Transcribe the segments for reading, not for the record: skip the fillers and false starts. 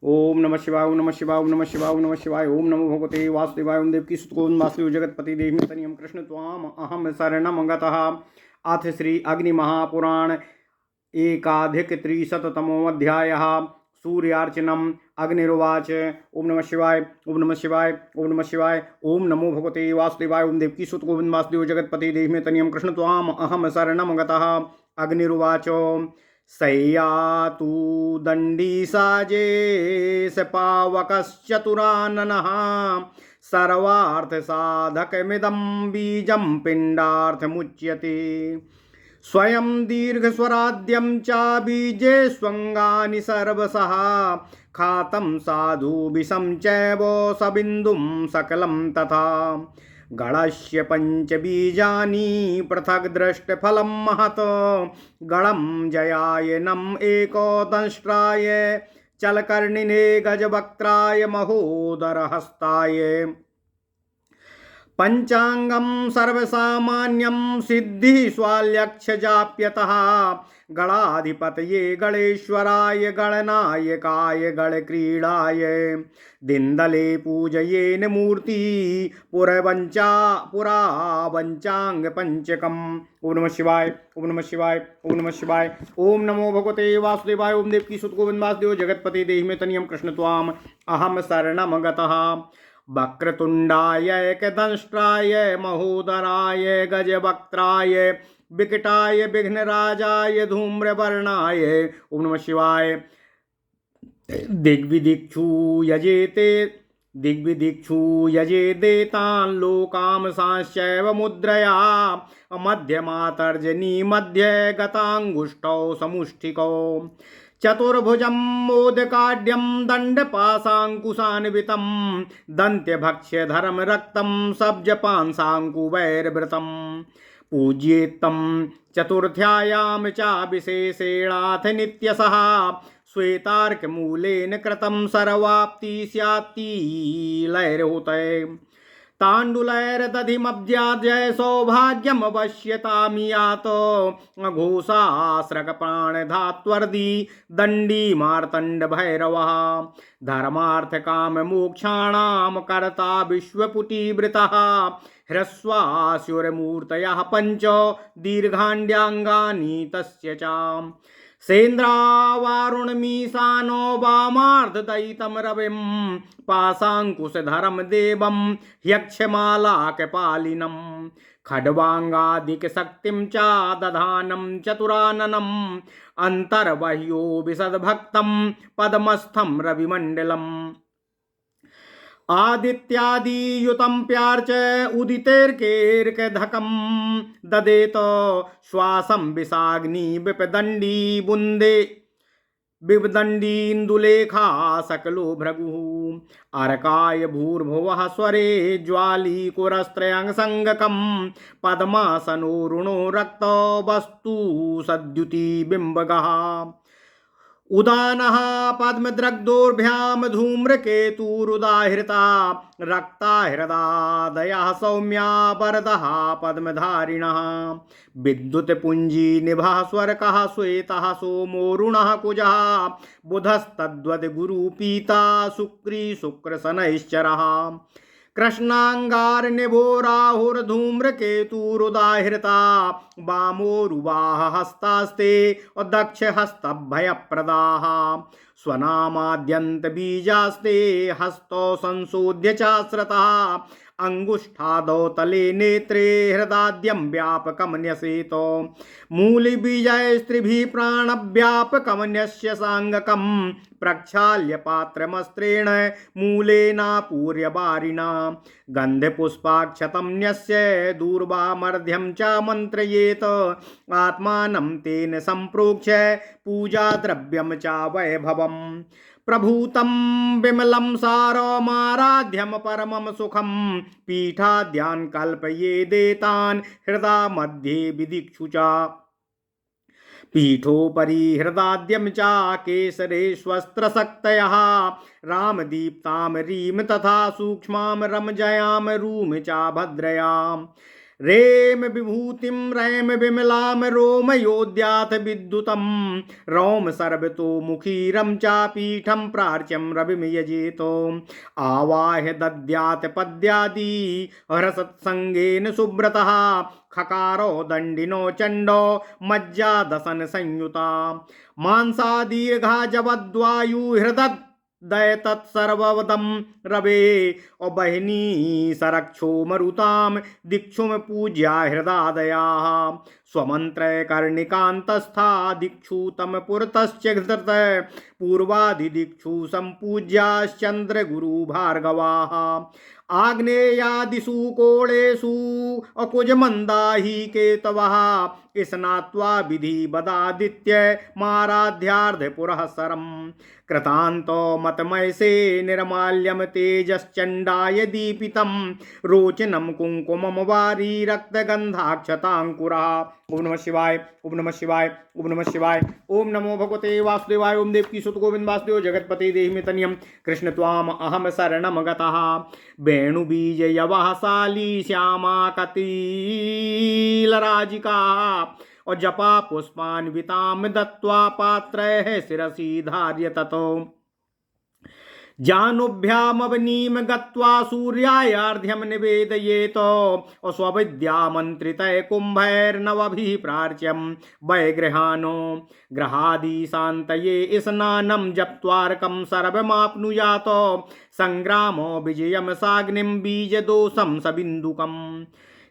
ओम नमः शिवाय ओम नमः शिवाय ओम नमः शिवाय ओम नमः शिवाय ओम नमो भगवते वासुदेवाय ओम देवकी सुत गोविंद वासुदेव जगतपति देहि तनियम कृष्ण त्वाम अहम शरणम गतः। अथ श्री अग्नि महापुराण एकाधिक त्रिशततमोऽध्यायः। सूर्यार्चनम्। अग्निरुवाच ओम नमः शिवाय ओम नमः शिवाय ओम नमः शिवाय ओम नमो भगवते वासुदेवाय ओम देवकी सुत गोविंद वासुदेव जगतपति देहि तनियम कृष्ण त्वाम अहम शरणम गतः। अग्निरुवाच सय्यातु दण्डी साजे स पावकश्चतुराननः सर्वार्थसाधकमिदं बीजं पिण्डार्थमुच्यते। स्वयं दीर्घस्वराद्यं च बीजे स्वङ्गानि सर्वशः खातं साधु विषं चैव सबिन्दुं सकलं तथा गणस्य पञ्चबीजानि पृथक् दृष्टफलं महत् गणं जयाय नम् एको दंष्ट्राय चलकर्णिने गजवक्त्राय महोदरहस्ताय पंचांगम सर्वसामान्यं सिद्धि स्वाल्यक्षजाप्यतः गणाधिपतये गणेश्वराय गणनायकाय गणक्रीडाय दिन्दले पूजयेन मूर्ति पुरावञ्चांग पंचकम्। ओम नमः शिवाय ओम नमः शिवाय ओम नमः शिवाय ओम नमो भगवते वासुदेवाय ओम देवकी सुत गोविंद वासुदेव जगतपति देहि तनियम कृष्ण त्वाम अहम शरणम गतः। वक्रतुंडाय एकदंष्ट्राय महोदराय गजवक्त्राय विकटाय विघ्नराजाय धूम्रवर्णाय ओम नमः शिवाय दिग्विदिक्षु यजेदेतान् लोकांसांश्चैव मुद्रया मध्यमातर्जनी मध्ये गतांगुष्ठौ समुष्ठिकौ चतुर्भुजं मोदकाढ्यं दण्डपाशाङ्कुशान्वितं दन्त्यभक्ष्यधरं रक्तं सब्जपांसाङ्कुवैर्वृतं पूज्येत्तं चतुर्थ्यायां च विशेषेणाथ नित्यशः श्वेतार्कमूलेन कृतं सर्वाप्ति स्यात्ति लैर्होतये ताण्डुलैर्दधिमब्जाजय सौभाग्यमवश्यतामियात घोषास्रकप्राणधात्वर्दी दण्डी मार्तण्डभैरवः धर्मार्थकाममोक्षाणां कर्ता विश्वपुटीवृतः ह्रस्वास्युरमूर्तयः पञ्च दीर्घाण्ड्याङ्गानि तस्य च सेन्द्रावारुणमीशानो वामार्धदयितं रविं पाशाङ्कुशधरं देवं यक्षमालाकपालिनं खड्वाङ्गादिकशक्तिं च दधानं चतुराननम् अन्तर्बह्यो विशदभक्तं पद्मस्थं रविमण्डलम् आदित्यादियुतं प्यार्च उदितेर्केर्कधकं ददेत श्वासं विषाग्नि विपदण्डी बुन्दे बिबदण्डीन्दुलेखा सकलो भृगुः अरकाय भूर्भुवः स्वरे ज्वालीकुरस्त्रयंसङ्गकं पद्मासनो रुणो रक्तो वस्तु सद्युतिबिम्बगः उदानः पद्मद्रग्दोर्भ्यां धूम्रकेतुरुदाहृता रक्ता हृदादयः सौम्या वरदः पद्मधारिणः विद्युत्पुञ्जीनिभः स्वर्कः श्वेतः सोमोरुणः कुजः बुधस्तद्वद् गुरुपीता शुक्री शुक्रशनैश्चरः कृष्णांगारनिभो राहुर्धूम्रकेतुरुदाहृता वामोरुवाह हस्तास्ते दक्षहस्तभयप्रदाः स्वनामाद्यन्त बीजास्ते हस्तौ संशोध्य चाश्रतः अंगुष्ठादौ तले नेत्रे हृदाद्यं व्यापकं न्यसेतो मूलबीजै स्त्रिभिः प्राणव्यापकमन्यस्य साङ्गकं प्रक्षाल्य पात्रमस्त्रेण मूलेनापूर्य वारिणा गन्धपुष्पाक्षतं न्यस्य दूर्वामर्ध्यं च मन्त्रयेत आत्मानं तेन सम्प्रोक्ष्य पूजाद्रव्यं च वैभवम् प्रभूतं विमलं सारमाराध्यं परमं सुखं पीठाद्यान् कल्पयेदेतान् हृदा मध्ये विदिक्षु च पीठोपरि हृदाद्यं च केसरेष्वस्त्रशक्तयः रामदीप्तां रीं तथा सूक्ष्मां रमजयां रूं च भद्रयाम् रेम विभूतिम रैम विमलाम रोम योद्याथ विद्युतम रौम सर्वतो मुखीरम चापीठम प्रार्च्यम रविम यजेतो आवाह्य दद्यात पद्यादि हरसत्संगेन सुब्रतः खकारो दंडिनो चंडो मज्जा दसन संयुता मांसा दीर्घा जवद्वायु हृदय दय तत्सर्ववदम रवे और बहिनी सरक्षो मरुताम दिक्षुम पूज्या हृदादया स्वमंत्र कर्णिकांतस्था दिक्षु तम पुरतश्च धृत पूर्वादिदिक्षु संपूज्याश्चंद्र गुरु भार्गवाः आग्नेयादिषु कोणेषु अकुजमन्दाहि केतवः स्नात्वा विधि बदादित्य माराध्यार्ध पुरःसरम् कृतान्तो मतमयसे निर्माल्यम तेजश्चण्डाय दीपितं रोचनं कुङ्कुमं वारी रक्तगन्धाक्षताङ्कुरा। ओम नमः शिवाय, ओम नमः शिवाय, ओम नमः शिवाय। ओम नमो भगवते वासुदेवाय। ओम देवकी सुत गोविंद वासुदेव जगतपति देहि में तनियम कृष्ण त्वाम अहम शरणम गतः वेणुबीज यवहसाली श्यामा कतिलराजिका और जपा पुष्पान्विताम दत्वा पात्रैः शिरसि धार्य ततो जानुभ्यामवनीम गत्वा सूर्यायार्ध्यम निवेदयेत और स्वविद्यामन्त्रितय कुम्भैर्नवभिः प्रार्च्यं वैगृहानो ग्रहादि शान्तये स्नानं जप्त्वार्कं सर्वमाप्नुयात संग्रामो विजयं साग्निं बीजदोषं सबिन्दुकम्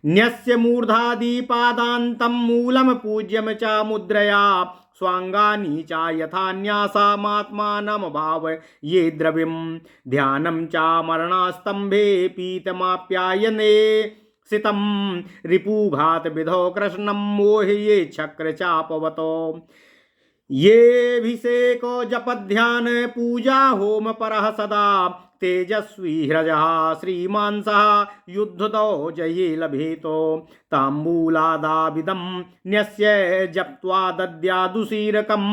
न्यस्य मूर्धादिपादान्तं मूलं पूज्यं च मुद्रया स्वांगानि च यथा न्यासामात्मानं भाव ये द्रविं ध्यानं च मरणास्तंभे पीतमाप्यायने सितं रिपुघात विधौ कृष्णं मोहये चक्र चापवतो येऽभिषेको जपध्यान पूजा होम परः सदा तेजस्वी ह्रजः श्रीमांसः युद्धतो जये लभेतो ताम्बूलादाविदं न्यस्य जप्त्वा दद्यादुशीरकं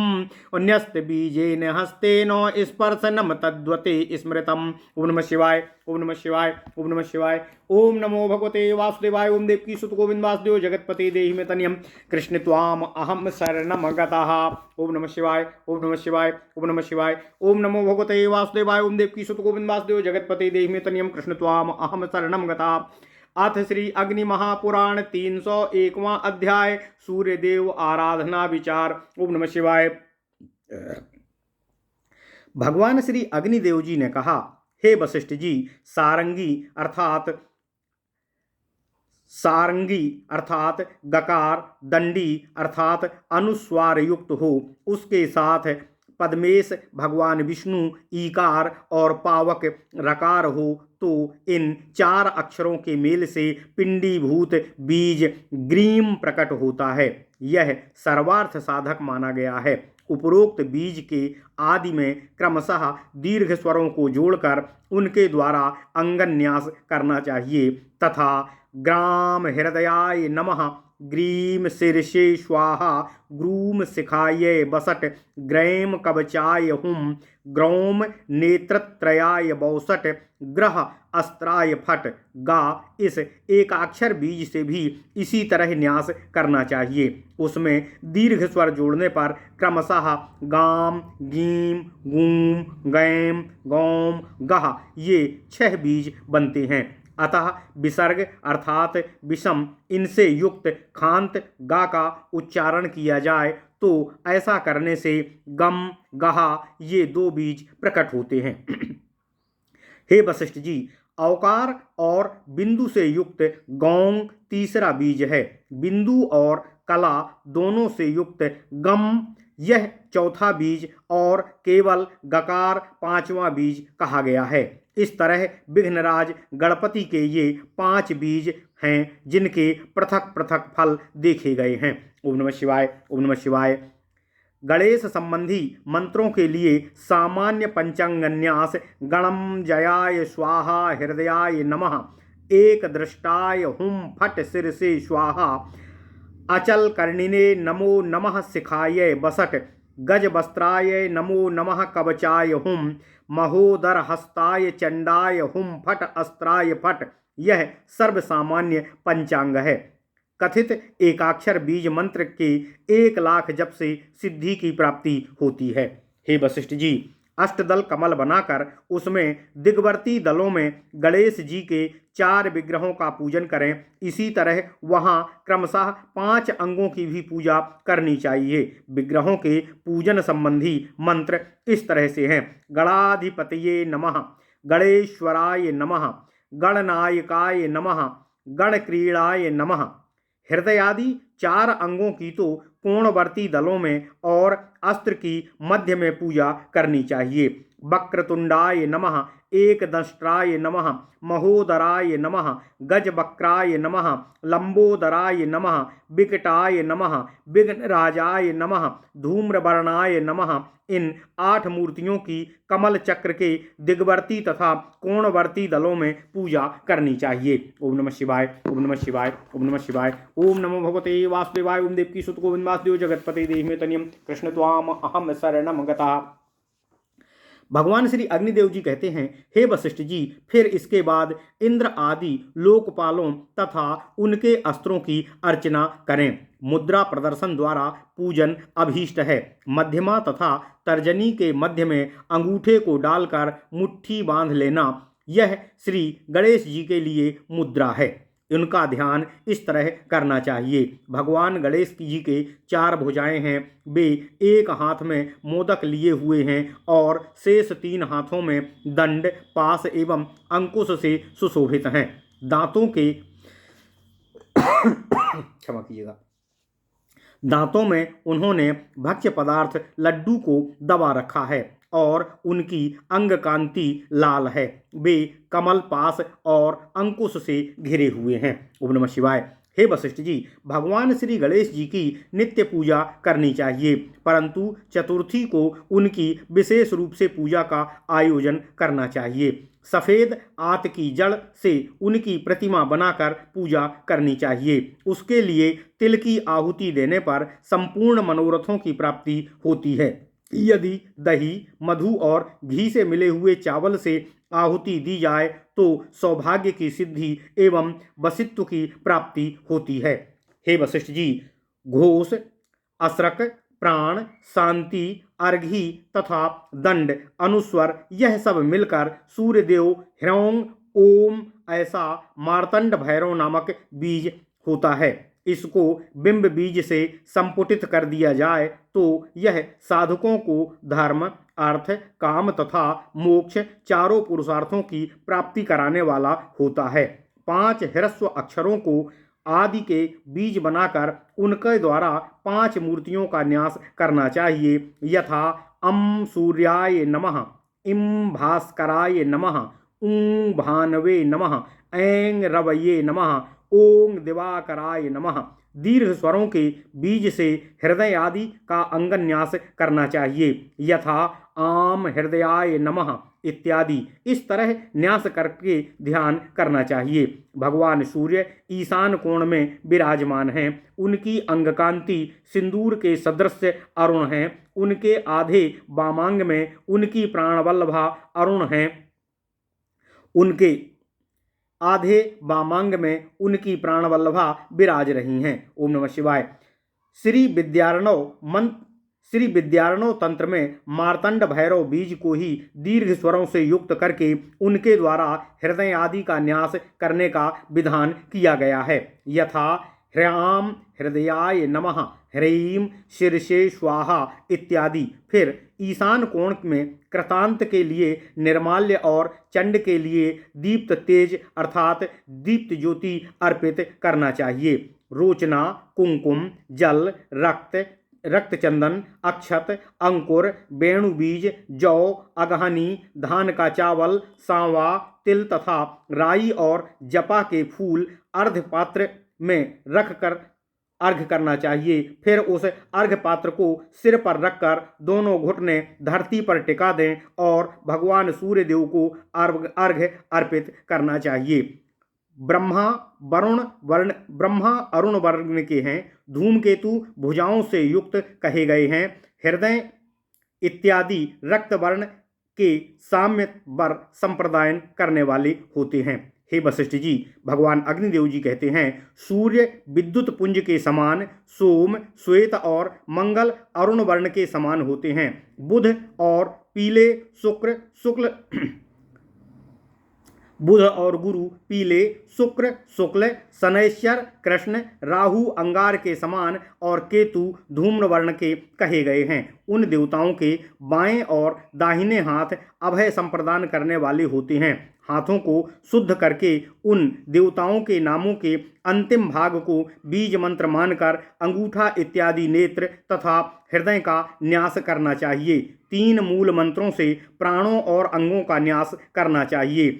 न्यस्तबीजेन हस्तेन स्पर्शनं तद्वते स्मृतम्। ओम नमः शिवाय, ओम नमः शिवाय, ओम नमः शिवाय। ओम नमो भगवते वासुदेवाय। ओम देवकी सुत गोविंद वासुदेव जगतपति देहि में तनियम कृष्ण त्वाम अहम शरणम गतः। ओम नमः शिवाय, ओम नमः शिवाय, ओम नमः शिवाय। ओम नमो भगवते वासुदेवाय। ओम देवकी सुत गोविंद वासुदेव जगतपति देहि में तनियम कृष्ण त्वाम अहम शरणम गतः। अथ श्री अग्नि महापुराण 301वां अध्याय सूर्यदेव आराधना विचार। ओम नमः शिवाय। भगवान श्री अग्निदेव जी ने कहा, हे वशिष्ठ जी, सारंगी अर्थात गकार, दंडी अर्थात अनुस्वार युक्त हो, उसके साथ पद्मेश भगवान विष्णु ईकार और पावक रकार हो तो इन 4 अक्षरों के मेल से पिंडीभूत बीज ग्रीम प्रकट होता है। यह सर्वार्थ साधक माना गया है। उपरोक्त बीज के आदि में क्रमशः दीर्घ स्वरों को जोड़कर उनके द्वारा अंगन्यास करना चाहिए तथा ग्राम हृदयाय नमः, ग्रीम शीर्षे स्वाहा, ग्रूम शिखाय बसट, ग्रैम कवचाय हुम, ग्रौम नेत्रत्रयाय बौसट, ग्रह अस्त्राय फट, गा। इस एकाक्षर बीज से भी इसी तरह न्यास करना चाहिए। उसमें दीर्घ स्वर जोड़ने पर क्रमशः गाम, गीम, गूम, गैम, गौम, गह ये 6 बीज बनते हैं। अतः विसर्ग अर्थात विषम इनसे युक्त खांत गा का उच्चारण किया जाए तो ऐसा करने से गम गहा ये 2 बीज प्रकट होते हैं। हे वशिष्ठ जी, औकार और बिंदु से युक्त गौंग तीसरा बीज है। बिंदु और कला दोनों से युक्त गम यह चौथा बीज और केवल गकार 5वां बीज कहा गया है। इस तरह विघ्नराज गणपति के ये 5 बीज हैं जिनके पृथक पृथक फल देखे गए हैं। ओम नमः शिवाय, ओम नमः शिवाय। गणेश संबंधी मंत्रों के लिए सामान्य पंचांगन्यास गणम जयाय स्वाहा हृदयाय नमः, एक दृष्टाय हुम फट सिर से स्वाहा, अचल कर्णिने नमो नमः शिखाय बसट, गज वस्त्राय नमो नमः कवचाय हुम, महोदर हस्ताय चंडाय हुम फट अस्त्राय फट। यह सर्वसामान्य पंचांग है। कथित एकाक्षर बीज मंत्र के 1,00,000 जप से सिद्धि की प्राप्ति होती है। हे वशिष्ठ जी, अष्टदल कमल बनाकर उसमें दिग्वर्ती दलों में गणेश जी के 4 विग्रहों का पूजन करें। इसी तरह वहाँ क्रमशः 5 अंगों की भी पूजा करनी चाहिए। विग्रहों के पूजन संबंधी मंत्र इस तरह से हैं: गणाधिपतये नमः, गणेश्वराय नमः, गणनायकाय नमः, गणक्रीड़ाय नमः। हृदयादि 4 अंगों की तो कोणवर्ती दलों में और अस्त्र की मध्य में पूजा करनी चाहिए। वक्रतुंडाय नमः, एकदंष्ट्राय नमः, महोदराय नमः, गजवक्राय नमः, लंबोदराय नमः, विकटाय नमः, विघ्नराजाय नमः, धूम्रवर्णाय नमः। इन 8 मूर्तियों की कमल चक्र के दिग्वर्ती तथा कोणवर्ती दलों में पूजा करनी चाहिए। ओम नमः शिवाय, ओम नमः शिवाय, ओम नमः शिवाय। ओम नमो भगवते वासुदेवाय। ओम देवकी सुत गोविंद वासुदेव जगतपते देहि तनियम कृष्ण त्वाम अहम शरणम गतः। भगवान श्री अग्निदेव जी कहते हैं, हे वशिष्ठ जी, फिर इसके बाद इंद्र आदि लोकपालों तथा उनके अस्त्रों की अर्चना करें। मुद्रा प्रदर्शन द्वारा पूजन अभीष्ट है। मध्यमा तथा तर्जनी के मध्य में अंगूठे को डालकर मुट्ठी बांध लेना, यह श्री गणेश जी के लिए मुद्रा है। इनका ध्यान इस तरह करना चाहिए। भगवान गणेश जी के 4 भुजाएं हैं। वे एक हाथ में मोदक लिए हुए हैं और शेष 3 हाथों में दंड, पास एवं अंकुश से सुशोभित हैं। दांतों के क्षमा कीजिएगा, दांतों में उन्होंने भक्ष्य पदार्थ लड्डू को दबा रखा है और उनकी अंग कांति लाल है। वे कमल पास और अंकुश से घिरे हुए हैं। ओम नमः शिवाय। हे वशिष्ठ जी, भगवान श्री गणेश जी की नित्य पूजा करनी चाहिए, परंतु चतुर्थी को उनकी विशेष रूप से पूजा का आयोजन करना चाहिए। सफ़ेद आत की जड़ से उनकी प्रतिमा बनाकर पूजा करनी चाहिए। उसके लिए तिल की आहुति देने पर संपूर्ण मनोरथों की प्राप्ति होती है। यदि दही, मधु और घी से मिले हुए चावल से आहुति दी जाए तो सौभाग्य की सिद्धि एवं वशित्व की प्राप्ति होती है। हे वशिष्ठ जी, घोष, असरक, प्राण, शांति, अर्घी तथा दंड, अनुस्वर, यह सब मिलकर सूर्यदेव ह्रौं ओम ऐसा मार्तंड भैरव नामक बीज होता है। इसको बिंब बीज से संपुटित कर दिया जाए तो यह साधकों को धर्म, अर्थ, काम तथा मोक्ष चारों पुरुषार्थों की प्राप्ति कराने वाला होता है। 5 ह्रस्व अक्षरों को आदि के बीज बनाकर उनके द्वारा 5 मूर्तियों का न्यास करना चाहिए, यथा अम सूर्याय नमः, इम भास्कराय नमः, ऊं भानवे नमः, ऐं रवये नमः, ओं दिवाकराय नमः। दीर्घ स्वरों के बीज से हृदय आदि का अंगन्यास करना चाहिए, यथा आम हृदयाय नमः इत्यादि। इस तरह न्यास करके ध्यान करना चाहिए। भगवान सूर्य ईशान कोण में विराजमान हैं। उनकी अंगकांति सिंदूर के सदृश अरुण हैं। उनके आधे वामांग में उनकी प्राणवल्लभा अरुण हैं। उनके आधे वामांग में उनकी प्राणवल्लभा विराज रही हैं। ओम नमः शिवाय। श्री विद्यारणव तंत्र में मार्तंड भैरव बीज को ही दीर्घ स्वरों से युक्त करके उनके द्वारा हृदय आदि का न्यास करने का विधान किया गया है, यथा ह्राम हृदयाय नमः, ह्रीम शीर्षे स्वाहा इत्यादि। फिर ईशान कोण में कृतांत के लिए निर्माल्य और चंड के लिए दीप्त तेज अर्थात दीप्त ज्योति अर्पित करना चाहिए। रोचना, कुंकुम, जल, रक्त चंदन, अक्षत, अंकुर, वेणु बीज, जौ, अगहनी, धान का चावल, सांवा, तिल तथा राई और जपा के फूल अर्घ पात्र में रखकर अर्घ करना चाहिए। फिर उस अर्घ पात्र को सिर पर रखकर दोनों घुटने धरती पर टिका दें और भगवान सूर्यदेव को अर्घ अर्पित करना चाहिए। ब्रह्मा अरुण वर्ण के हैं। धूमकेतु भुजाओं से युक्त कहे गए हैं। हृदय इत्यादि रक्त वर्ण के साम्य वर संप्रदायन करने वाले होते हैं। हे वशिष्ठ जी, भगवान अग्निदेव जी कहते हैं, सूर्य विद्युत पुंज के समान, सोम श्वेत और मंगल अरुण वर्ण के समान होते हैं। बुध और पीले शुक्ल बुध और गुरु पीले, शुक्र शुक्ल, शनैश्वर कृष्ण, राहु अंगार के समान और केतु धूम्र वर्ण के कहे गए हैं। उन देवताओं के बाएं और दाहिने हाथ अभय संप्रदान करने वाले होते हैं। हाथों को शुद्ध करके उन देवताओं के नामों के अंतिम भाग को बीज मंत्र मानकर अंगूठा इत्यादि नेत्र तथा हृदय का न्यास करना चाहिए। 3 मूल मंत्रों से प्राणों और अंगों का न्यास करना चाहिए।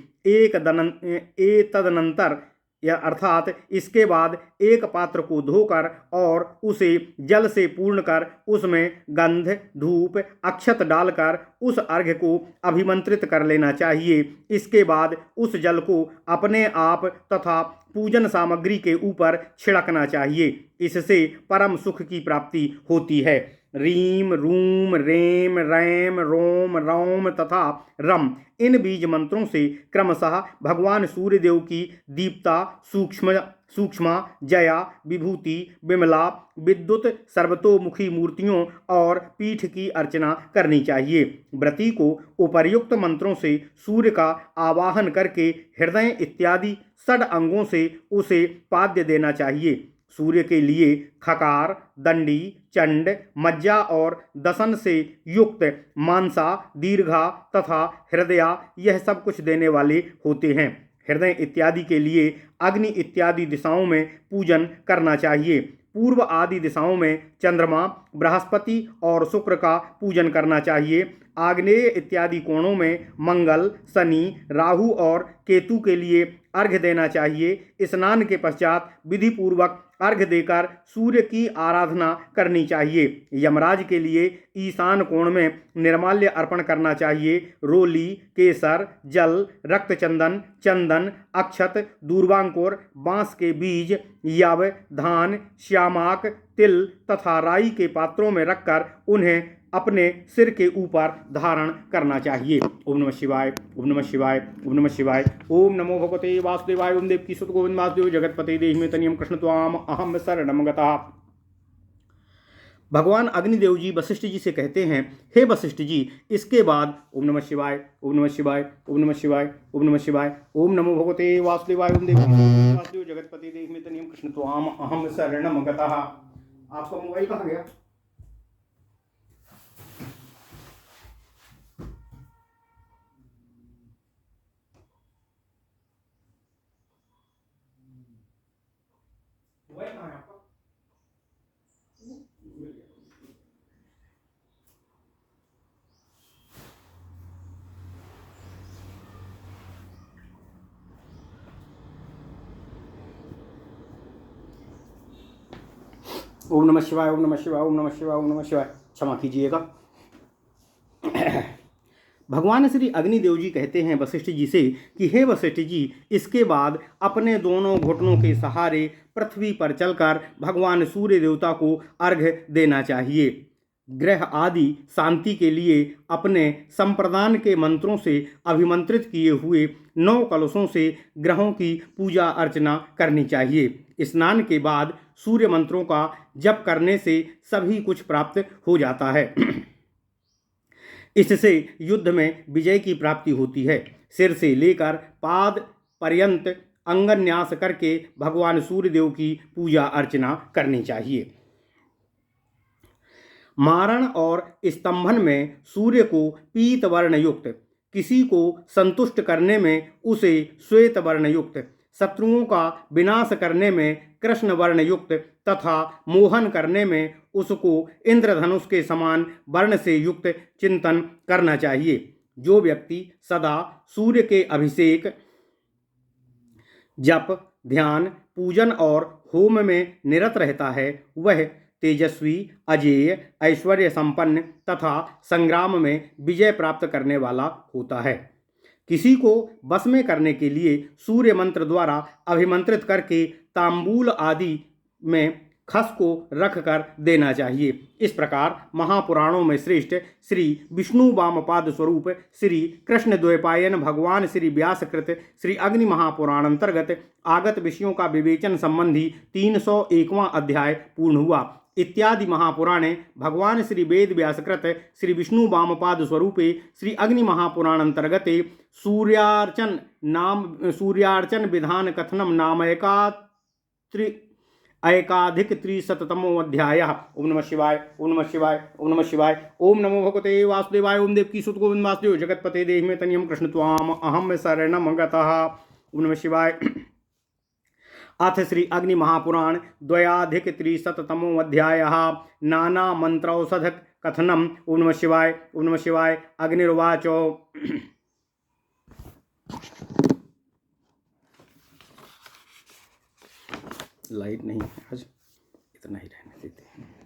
तदनंतर अर्थात इसके बाद एक पात्र को धोकर और उसे जल से पूर्ण कर उसमें गंध धूप अक्षत डालकर उस अर्घ्य को अभिमंत्रित कर लेना चाहिए। इसके बाद उस जल को अपने आप तथा पूजन सामग्री के ऊपर छिड़कना चाहिए। इससे परम सुख की प्राप्ति होती है। रीम रूम रेम रैम रोम रौम तथा रम इन बीज मंत्रों से क्रमशः भगवान सूर्यदेव की दीप्ता सूक्ष्मा जया विभूति विमला विद्युत सर्वतोमुखी मूर्तियों और पीठ की अर्चना करनी चाहिए। व्रती को उपर्युक्त मंत्रों से सूर्य का आवाहन करके हृदय इत्यादि 6 अंगों से उसे पाद्य देना चाहिए। सूर्य के लिए खकार दंडी चंड मज्जा और दसन से युक्त मानसा दीर्घा तथा हृदया यह सब कुछ देने वाले होते हैं। हृदय इत्यादि के लिए अग्नि इत्यादि दिशाओं में पूजन करना चाहिए। पूर्व आदि दिशाओं में चंद्रमा बृहस्पति और शुक्र का पूजन करना चाहिए। आग्नेय इत्यादि कोणों में मंगल शनि राहु और केतु के लिए अर्घ्य देना चाहिए। स्नान के पश्चात विधि पूर्वक अर्घ्य देकर सूर्य की आराधना करनी चाहिए। यमराज के लिए ईशान कोण में निर्माल्य अर्पण करना चाहिए। रोली केसर जल रक्तचंदन चंदन अक्षत दूर्वांकुर बांस के बीज यव धान श्यामाक तिल तथा राई के पात्रों में रखकर उन्हें अपने सिर के ऊपर धारण करना चाहिए। ओम नमः शिवाय ओम नमः शिवाय ओम नमः शिवाय। ओम नमो भगवते वासुदेवाय। ओम देव की सुत गोविंद वासुदेव जगतपते देहि में तनियम कृष्ण त्वाम अहम शरणम गतः। भगवान अग्निदेव जी वशिष्ठ जी से कहते हैं, हे वशिष्ठ जी, इसके बाद ओम नमः शिवाय ओम नमः शिवाय ओम नमः शिवाय ओम नमः शिवाय। ओम नमो भगवते वासुदेवाय। ओम देव वासुदेव जगतपते देहि में तनियम कृष्ण त्वाम अहम शरणम गतः। आपका मोबाइल कहाँ गया? ओम नमः शिवाय ओम नमः शिवाय ओम नमः शिवाय ओम नमः शिवाय। क्षमा कीजिएगा। भगवान श्री अग्निदेव जी कहते हैं वशिष्ठ जी से कि हे वशिष्ठ जी, इसके बाद अपने दोनों घुटनों के सहारे पृथ्वी पर चलकर भगवान सूर्य देवता को अर्घ्य देना चाहिए। ग्रह आदि शांति के लिए अपने संप्रदान के मंत्रों से अभिमंत्रित किए हुए 9 कलशों से ग्रहों की पूजा अर्चना करनी चाहिए। स्नान के बाद सूर्य मंत्रों का जप करने से सभी कुछ प्राप्त हो जाता है। इससे युद्ध में विजय की प्राप्ति होती है। सिर से लेकर पाद पर्यंत अंगन्यास करके भगवान सूर्यदेव की पूजा अर्चना करनी चाहिए। मारण और स्तंभन में सूर्य को पीत वर्ण युक्त, किसी को संतुष्ट करने में उसे श्वेत वर्ण युक्त, शत्रुओं का विनाश करने में कृष्ण वर्ण युक्त तथा मोहन करने में उसको इंद्रधनुष के समान वर्ण से युक्त चिंतन करना चाहिए। जो व्यक्ति सदा सूर्य के अभिषेक जप ध्यान पूजन और होम में निरत रहता है वह तेजस्वी अजेय ऐश्वर्य संपन्न तथा संग्राम में विजय प्राप्त करने वाला होता है। किसी को वश में करने के लिए सूर्य मंत्र द्वारा अभिमंत्रित करके तांबूल आदि में खस को रख कर देना चाहिए। इस प्रकार महापुराणों में श्रेष्ठ श्री विष्णु वामपाद स्वरूप श्री कृष्ण द्वैपायन भगवान श्री व्यासकृत श्री अग्नि महापुराण अंतर्गत आगत विषयों का विवेचन संबंधी 301वां अध्याय पूर्ण हुआ। इत्यादि महापुराणे भगवान श्री वेद व्यासकृत श्री विष्णु वामपाद स्वरूपे श्री अग्नि महापुराण अंतर्गते सूर्यार्चन विधान कथनम नामयका एकाधिक त्रिशतमो अध्याय। ओम नमः शिवाय ओम नमः शिवाय ओम नमः शिवाय। ओम नमो भगवते वासुदेवाय। ओम देवकी सुत गोविंद वासुदेव जगतपते देहि में तनियम कृष्ण त्वाम अहम शरणम गतः। ओम नमः शिवाय। अथ श्री अग्नि महापुराण द्वयाधिक त्रिशतमो अध्याय। नाना मंत्रौषध कथनम। ओम नमः शिवाय ओम नमः शिवाय। अग्निर्वाच लाइट नहीं है आज, इतना ही रहने देते हैं।